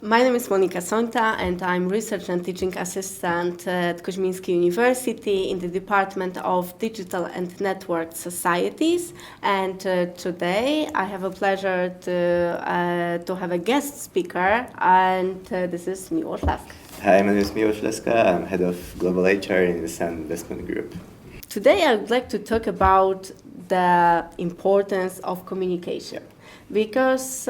My name is Monika Sońta and I'm research and teaching assistant at Kozminski University in the Department of Digital and Networked Societies. And today I have a pleasure to have a guest speaker, and this is Miłosz Laska. Hi, my name is Miłosz Laska. I'm head of global HR in the Sun Investment Group. Today I would like to talk about the importance of communication. Because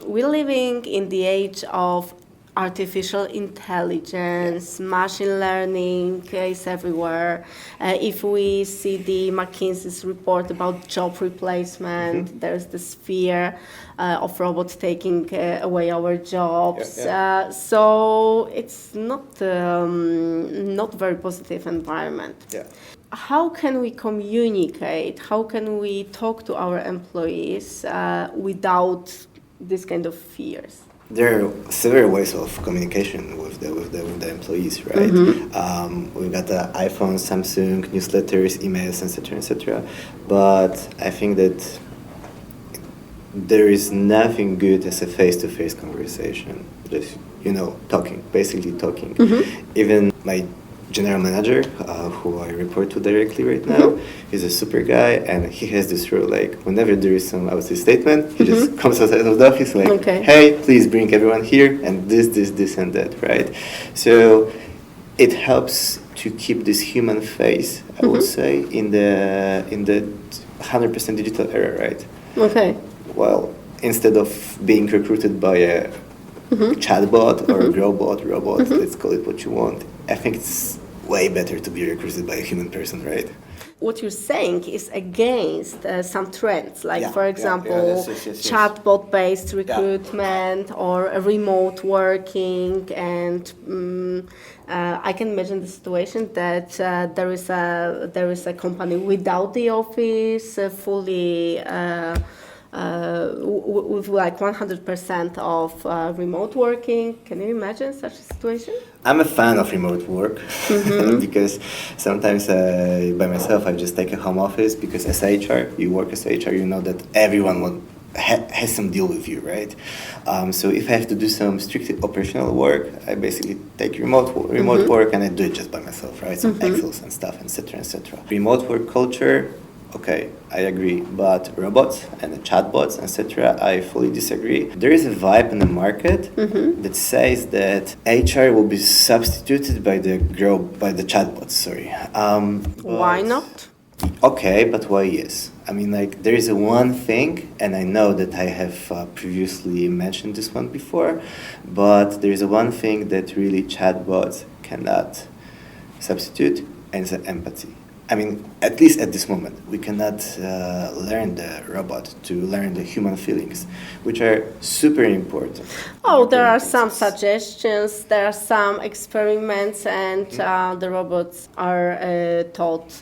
we're living in the age of artificial intelligence, machine learning is everywhere. If we see the McKinsey's report about job replacement, there's this fear of robots taking away our jobs. So it's not very positive environment. Yeah. How can we communicate? How can we talk to our employees without this kind of fears? There are several ways of communication with the employees, right? We've got the iPhone, Samsung, newsletters, emails, etc. But I think that there is nothing good as a face-to-face conversation. Just basically talking. Even my general manager, who I report to directly right now, he's a super guy, and he has this rule, like, whenever there is some, I would say, statement, he just comes outside of the office, like, hey, please bring everyone here, and this, and that, right? So it helps to keep this human face, I would say, in the 100% digital era, right? Okay. Well, instead of being recruited by a chatbot or a robot, let's call it what you want, I think it's way better to be recruited by a human person, right? What you're saying is against some trends, like, for example, yes. chatbot-based recruitment or remote working, and I can imagine the situation that there is a company without the office, fully with like 100% of remote working. Can you imagine such a situation? I'm a fan of remote work because sometimes by myself I just take a home office, because as HR, you work as HR, you know that everyone has some deal with you, right? So if I have to do some strictly operational work, I basically take remote work and I do it just by myself, right? Some Excels and stuff, etc. Remote work culture, okay, I agree, but robots and the chatbots, etc., I fully disagree. There is a vibe in the market that says that HR will be substituted by the chatbots. Why not? Okay, but why yes? I mean, like, there is one thing, and I know that I have previously mentioned this one before, but there is one thing that really chatbots cannot substitute, and it's empathy. I mean, at least at this moment, we cannot learn the robot to learn the human feelings, which are super important. Oh, there are some suggestions, there are some experiments, and the robots are taught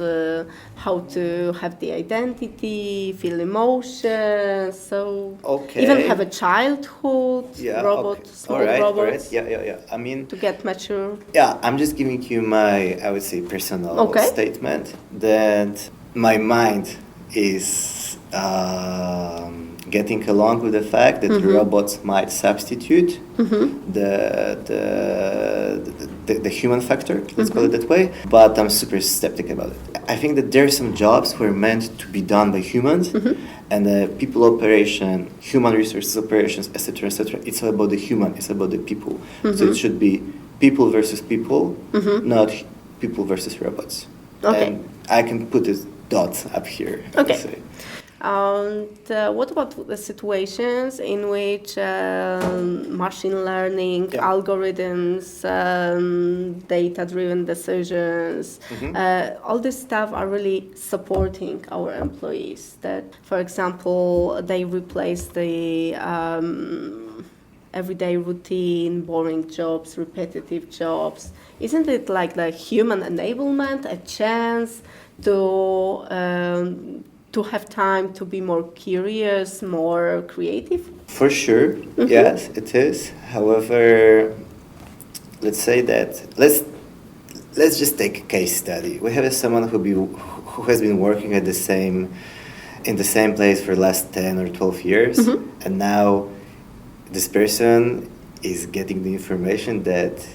how to have the identity, feel emotions, so even have a childhood, robots. All right. Yeah. I mean, to get mature. Yeah, I'm just giving you my, I would say, personal statement that my mind is getting along with the fact that robots might substitute the human factor, let's call it that way, but I'm super skeptic about it. I think that there are some jobs who are meant to be done by humans, and the people operation, human resources operations, etc., it's all about the human, it's about the people. So it should be people versus people, not people versus robots. Okay. And I can put a dot up here. Okay. And what about the situations in which machine learning, algorithms, data-driven decisions, all this stuff are really supporting our employees? That, for example, they replace the everyday routine, boring jobs, repetitive jobs. Isn't it like the human enablement, a chance to have time to be more curious, more creative? For sure, yes, it is. However, let's say that let's just take a case study. We have someone who has been working in the same place for the last 10 or 12 years, and now this person is getting the information that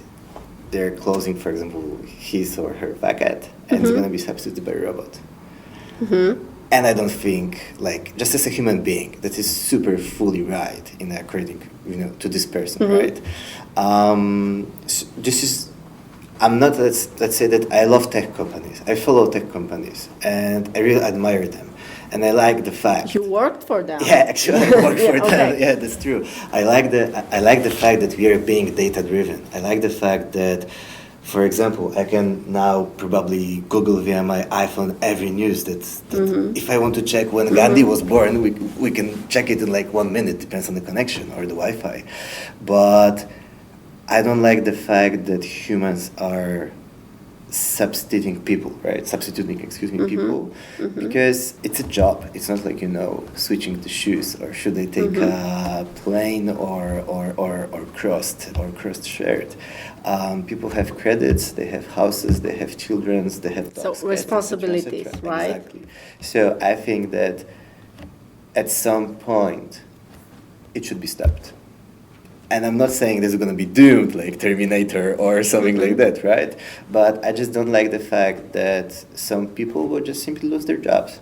they're closing, for example, his or her packet, and it's going to be substituted by a robot. And I don't think, like, just as a human being, that is super fully right in according, to this person, right? This is, I'm not, let's say that I love tech companies. I follow tech companies, and I really admire them. And I like the fact You worked for them. Yeah, actually, I work for them. Okay. Yeah, that's true. I like the fact that we are being data driven. I like the fact that, for example, I can now probably Google via my iPhone every news that if I want to check when Gandhi was born, we can check it in like 1 minute. Depends on the connection or the Wi-Fi. But I don't like the fact that humans are substituting people, people, because it's a job. It's not like, switching the shoes, or should I take a plain or crossed shirt. People have credits, they have houses, they have children, they have dogs, So responsibilities, etc. right? Exactly. So I think that at some point it should be stopped. And I'm not saying this is going to be doomed like Terminator or something like that, right? But I just don't like the fact that some people will just simply lose their jobs.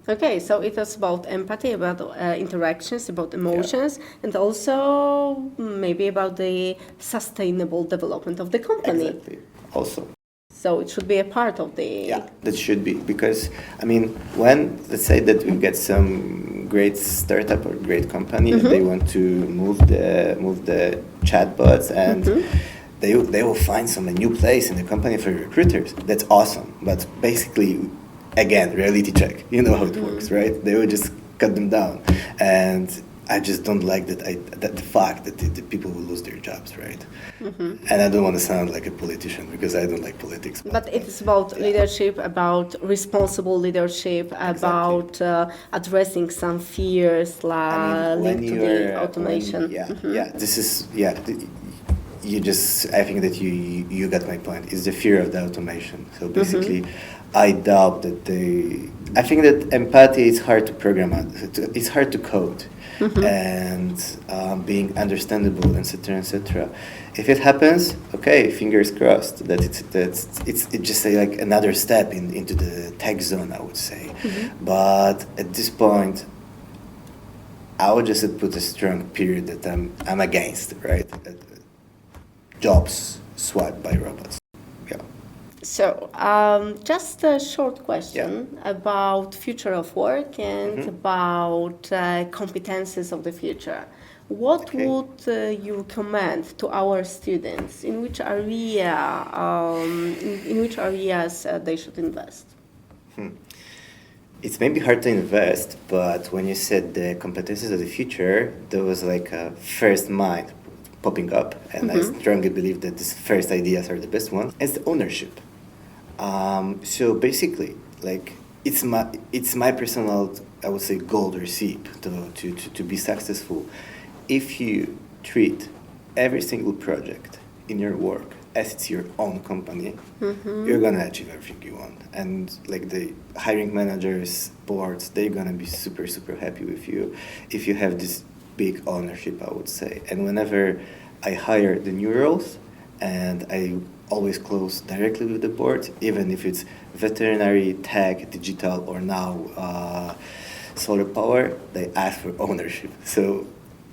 Okay, so it was about empathy, about interactions, about emotions, and also maybe about the sustainable development of the company. Exactly. Also. So it should be a part of the... Yeah, that should be. Because, when, let's say that we get some great startup or great company and they want to move the chatbots and they will find some new place in the company for recruiters. That's awesome. But basically, again, reality check. You know how it works, right? They will just cut them down. And I just don't like that the fact that the people will lose their jobs, right? And I don't want to sound like a politician because I don't like politics. But it's about leadership, about responsible leadership, about addressing some fears linked to the automation. This is, you just, I think that you got my point. It's the fear of the automation. So basically, I doubt that I think that empathy is hard to program, it's hard to code. And being understandable, etc. If it happens, okay, fingers crossed that it's just like another step into the tech zone, I would say. But at this point, I would just put a strong period that I'm against, right? Jobs swapped by robots. So, just a short question about future of work and about competences of the future. What would you recommend to our students? In which areas they should invest? It's maybe hard to invest, but when you said the competences of the future, there was like a first mind popping up, and I strongly believe that these first ideas are the best ones. It's the ownership. So basically, like it's my personal, I would say, gold receipt to be successful. If you treat every single project in your work as it's your own company, you're gonna achieve everything you want. And like the hiring managers, boards, they're gonna be super, super happy with you if you have this big ownership, I would say. And whenever I hire the new roles, and I always close directly with the board, even if it's veterinary, tech, digital, or now solar power, they ask for ownership. So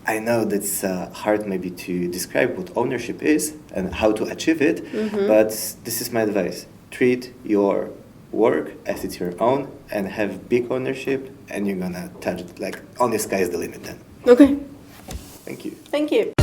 I know that's hard maybe to describe what ownership is and how to achieve it, but this is my advice. Treat your work as it's your own and have big ownership, and you're gonna touch it, like, only sky is the limit then. Okay. Thank you. Thank you.